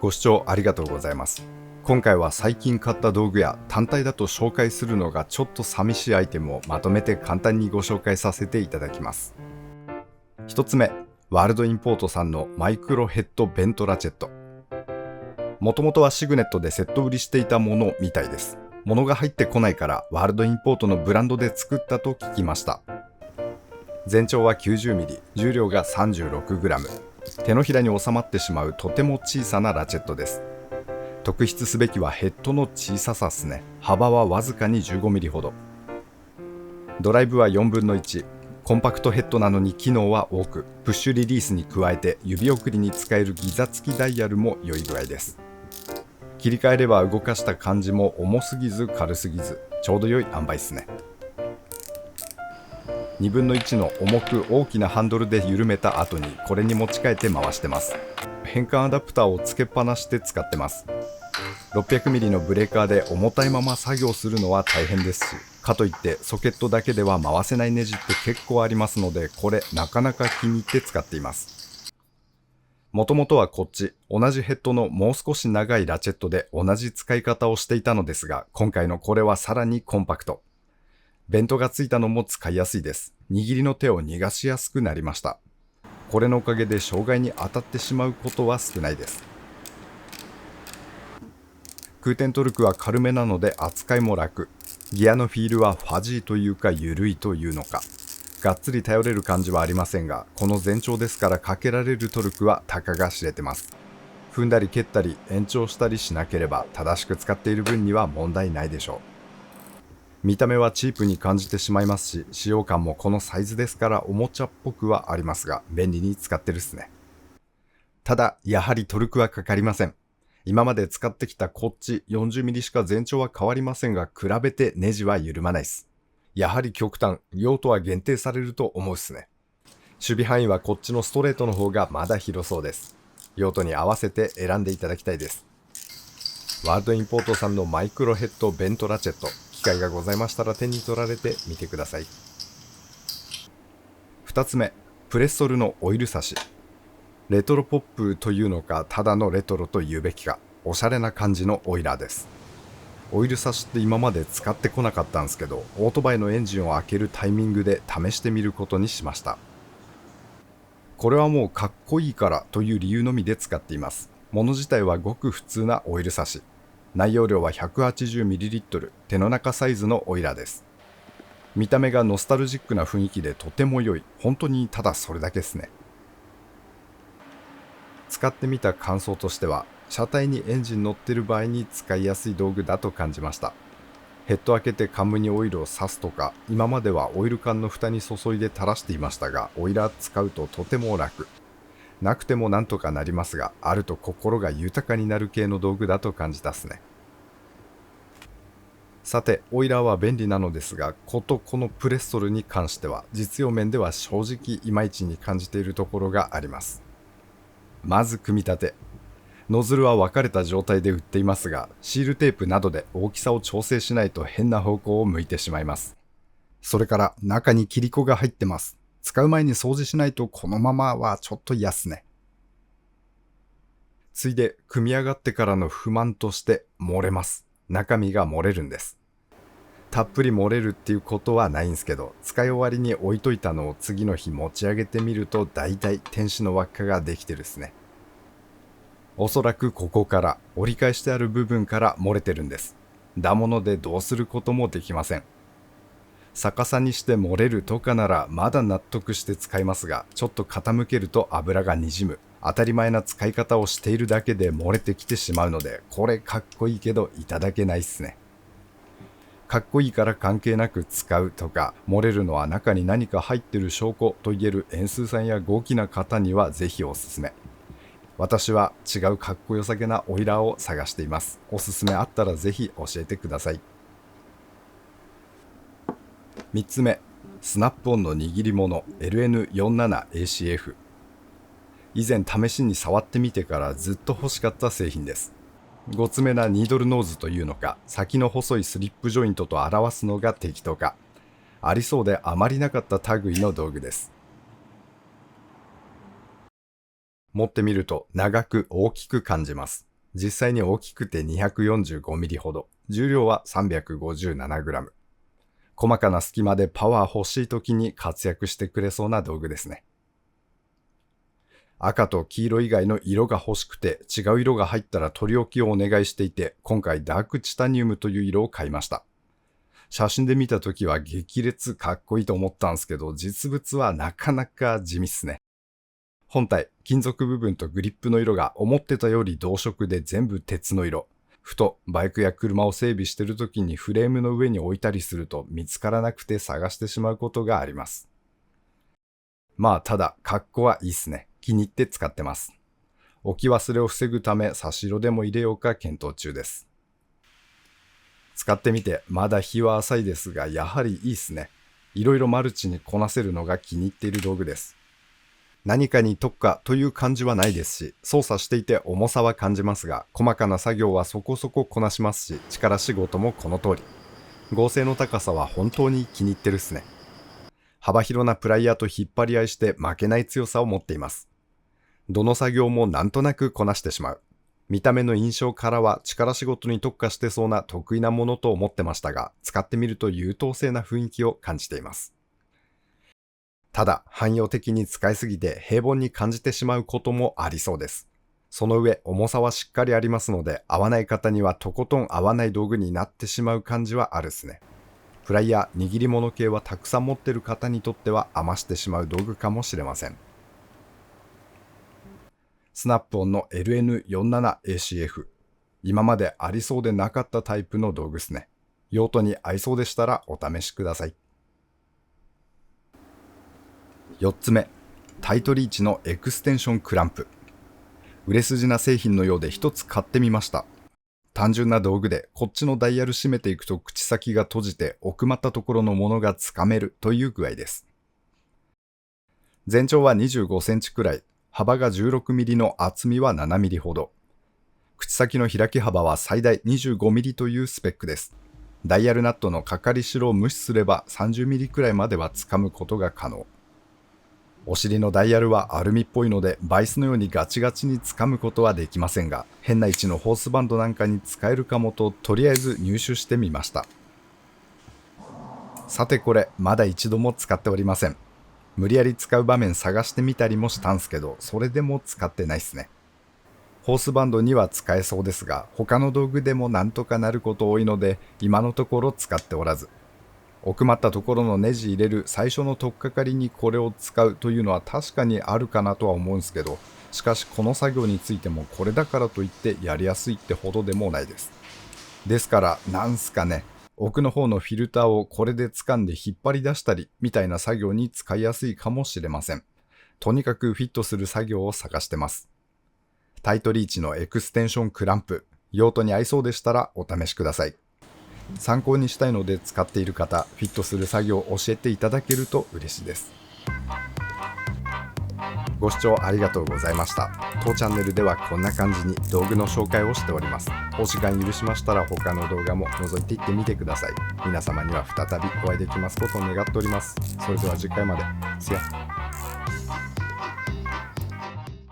ご視聴ありがとうございます。今回は最近買った道具や単体だと紹介するのがちょっと寂しいアイテムをまとめて簡単にご紹介させていただきます。一つ目、ワールドインポートさんのマイクロヘッドベントラチェット。もともとはシグネットでセット売りしていたものみたいです。物が入ってこないからワールドインポートのブランドで作ったと聞きました。全長は 90mm、重量が 36g。手のひらに収まってしまうとても小さなラチェットです。特筆すべきはヘッドの小ささですね。幅はわずかに 15mm ほど。ドライブは4分の1。コンパクトヘッドなのに機能は多く、プッシュリリースに加えて指送りに使えるギザ付きダイヤルも良い具合です。切り替えれば動かした感じも重すぎず軽すぎず、ちょうど良い塩梅ですね。2分の1の重く大きなハンドルで緩めた後にこれに持ち替えて回してます。変換アダプターをつけっぱなして使ってます。600mm のブレーカーで重たいまま作業するのは大変ですし、かといってソケットだけでは回せないネジって結構ありますので、これなかなか気に入って使っています。もともとはこっち、同じヘッドのもう少し長いラチェットで同じ使い方をしていたのですが、今回のこれはさらにコンパクト。ベントがついたのも使いやすいです。握りの手を逃がしやすくなりました。これのおかげで障害に当たってしまうことは少ないです。空転トルクは軽めなので扱いも楽。ギアのフィールはファジーというか緩いというのか。がっつり頼れる感じはありませんが、この全長ですからかけられるトルクはたかが知れてます。踏んだり蹴ったり延長したりしなければ正しく使っている分には問題ないでしょう。見た目はチープに感じてしまいますし、使用感もこのサイズですからおもちゃっぽくはありますが、便利に使ってるっすね。ただ、やはりトルクはかかりません。今まで使ってきたこっち 40mm しか全長は変わりませんが、比べてネジは緩まないっす。やはり極端、用途は限定されると思うっすね。守備範囲はこっちのストレートの方がまだ広そうです。用途に合わせて選んでいただきたいです。ワールドインポートさんのマイクロヘッドベントラチェット。機会がございましたら手に取られてみてください。2つ目、プレッソルのオイル差し。レトロポップというのか、ただのレトロと言うべきか、おしゃれな感じのオイラーです。オイル差しって今まで使ってこなかったんですけど、オートバイのエンジンを開けるタイミングで試してみることにしました。これはもうかっこいいからという理由のみで使っています。もの自体はごく普通なオイル差し。内容量は 180ml、手の中サイズのオイラーです。見た目がノスタルジックな雰囲気でとても良い。本当にただそれだけですね。使ってみた感想としては、車体にエンジン乗ってる場合に使いやすい道具だと感じました。ヘッド開けてカムにオイルを刺すとか、今まではオイル缶の蓋に注いで垂らしていましたが、オイラー使うととても楽。なくてもなんとかなりますが、あると心が豊かになる系の道具だと感じたっすね。さて、オイラーは便利なのですが、このプレッソルに関しては、実用面では正直いまいちに感じているところがあります。まず組み立て。ノズルは分かれた状態で売っていますが、シールテープなどで大きさを調整しないと変な方向を向いてしまいます。それから中に切り子が入ってます。使う前に掃除しないとこのままはちょっと嫌っすね。ついで組み上がってからの不満として漏れます。中身が漏れるんです。たっぷり漏れるっていうことはないんですけど、使い終わりに置いといたのを次の日持ち上げてみると大体天使の輪っかができてるっすね。おそらくここから折り返してある部分から漏れてるんです。だものでどうすることもできません。逆さにして漏れるとかならまだ納得して使いますが、ちょっと傾けると油がにじむ。当たり前な使い方をしているだけで漏れてきてしまうので、これかっこいいけどいただけないっすね。かっこいいから関係なく使うとか、漏れるのは中に何か入ってる証拠と言える円数さんや豪気な方にはぜひおすすめ。私は違うかっこよさげなオイラーを探しています。おすすめあったらぜひ教えてください。3つ目、スナップオンの握り物 LN47ACF。以前試しに触ってみてからずっと欲しかった製品です。ごつめなニードルノーズというのか、先の細いスリップジョイントと表すのが適当か、ありそうであまりなかった類の道具です。持ってみると長く大きく感じます。実際に大きくて 245mm ほど、重量は 357g。細かな隙間でパワー欲しい時に活躍してくれそうな道具ですね。赤と黄色以外の色が欲しくて違う色が入ったら取り置きをお願いしていて、今回ダークチタニウムという色を買いました。写真で見た時は激烈かっこいいと思ったんですけど、実物はなかなか地味っすね。本体、金属部分とグリップの色が思ってたより同色で全部鉄の色。ふとバイクや車を整備してる時にフレームの上に置いたりすると見つからなくて探してしまうことがあります。まあただ格好はいいっすね。気に入って使ってます。置き忘れを防ぐため差し色でも入れようか検討中です。使ってみてまだ日は浅いですが、やはりいいっすね。いろいろマルチにこなせるのが気に入っている道具です。何かに特化という感じはないですし、操作していて重さは感じますが、細かな作業はそこそここなしますし、力仕事もこの通り。剛性の高さは本当に気に入ってるっすね。幅広なプライヤーと引っ張り合いして負けない強さを持っています。どの作業もなんとなくこなしてしまう。見た目の印象からは力仕事に特化してそうな得意なものと思ってましたが、使ってみると優等生な雰囲気を感じています。ただ、汎用的に使いすぎて平凡に感じてしまうこともありそうです。その上、重さはしっかりありますので、合わない方にはとことん合わない道具になってしまう感じはあるっすね。プライヤー、握り物系はたくさん持ってる方にとっては余してしまう道具かもしれません。スナップオンの LN47ACF。今までありそうでなかったタイプの道具っすね。用途に合いそうでしたらお試しください。4つ目、タイトリーチのエクステンションクランプ。売れ筋な製品のようで一つ買ってみました。単純な道具でこっちのダイヤル締めていくと口先が閉じて奥まったところのものがつかめるという具合です。全長は25センチくらい、幅が16ミリの厚みは7ミリほど。口先の開き幅は最大25ミリというスペックです。ダイヤルナットのかかりしろを無視すれば30ミリくらいまではつかむことが可能。お尻のダイヤルはアルミっぽいのでバイスのようにガチガチに掴むことはできませんが、変な位置のホースバンドなんかに使えるかもととりあえず入手してみました。さてこれまだ一度も使っておりません。無理やり使う場面探してみたりもしたんすけど、それでも使ってないっすね。ホースバンドには使えそうですが、他の道具でもなんとかなること多いので今のところ使っておらず、奥まったところのネジ入れる最初の取っかかりにこれを使うというのは確かにあるかなとは思うんですけど、しかしこの作業についてもこれだからといってやりやすいってほどでもないです。ですからなんすかね、奥の方のフィルターをこれで掴んで引っ張り出したりみたいな作業に使いやすいかもしれません。とにかくフィットする作業を探してます。タイトリーチのエクステンションクランプ、用途に合いそうでしたらお試しください。参考にしたいので使っている方、フィットする作業を教えていただけると嬉しいです。ご視聴ありがとうございました。当チャンネルではこんな感じに道具の紹介をしております。お時間許しましたら他の動画も覗いていってみてください。皆様には再びお会いできますことを願っております。それでは次回まで。See ya。